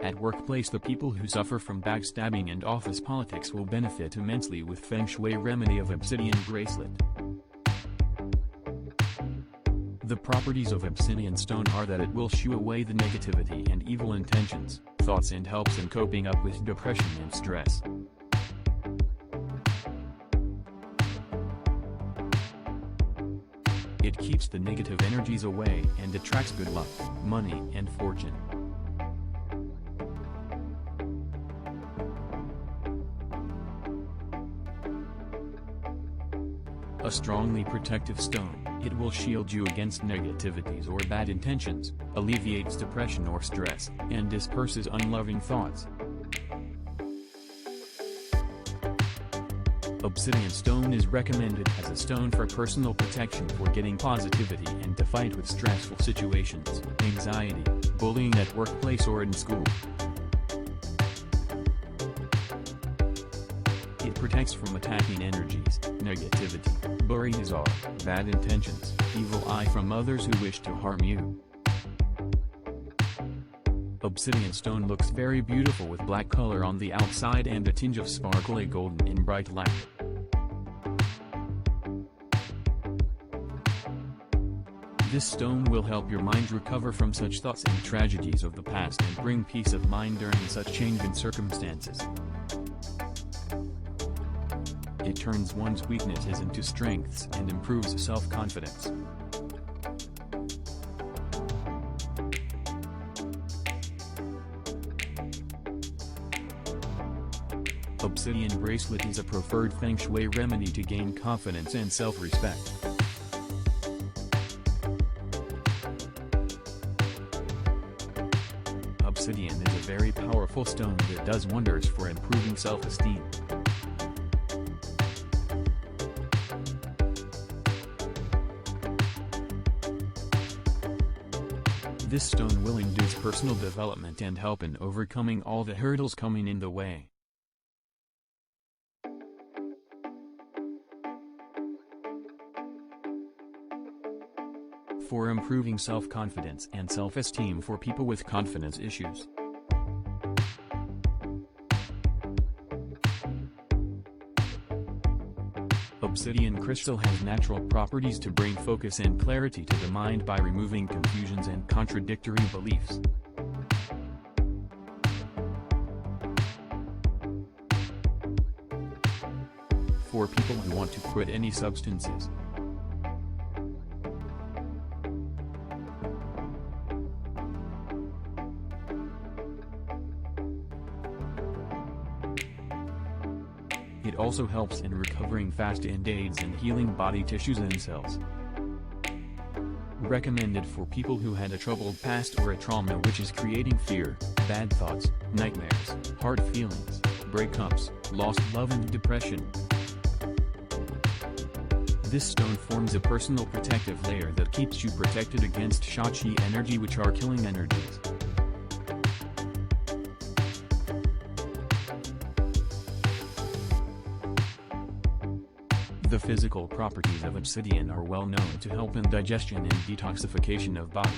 At workplace, the people who suffer from backstabbing and office politics will benefit immensely with Feng Shui remedy of Obsidian Bracelet. The properties of Obsidian stone are that it will shoo away the negativity and evil intentions, thoughts, and helps in coping up with depression and stress. It keeps the negative energies away and attracts good luck, money, and fortune. A strongly protective stone, it will shield you against negativities or bad intentions, alleviates depression or stress, and disperses unloving thoughts. Obsidian stone is recommended as a stone for personal protection for getting positivity and to fight with stressful situations, anxiety, bullying at workplace or in school. It protects from attacking energies, negativity, buri nazar, bad intentions, evil eye from others who wish to harm you. Obsidian stone looks very beautiful with black color on the outside and a tinge of sparkly golden in bright light. This stone will help your mind recover from such thoughts and tragedies of the past and bring peace of mind during such change in circumstances. It turns one's weaknesses into strengths and improves self-confidence. Obsidian bracelet is a preferred Feng Shui remedy to gain confidence and self-respect. Obsidian is a very powerful stone that does wonders for improving self-esteem. This stone will induce personal development and help in overcoming all the hurdles coming in the way. For improving self-confidence and self-esteem for people with confidence issues. Obsidian crystal has natural properties to bring focus and clarity to the mind by removing confusions and contradictory beliefs. For people who want to quit any substances. It also helps in recovering fast and aids in healing body tissues and cells. Recommended for people who had a troubled past or a trauma which is creating fear, bad thoughts, nightmares, hard feelings, breakups, lost love and depression. This stone forms a personal protective layer that keeps you protected against shoo energy, which are killing energies. The physical properties of obsidian are well known to help in digestion and detoxification of body.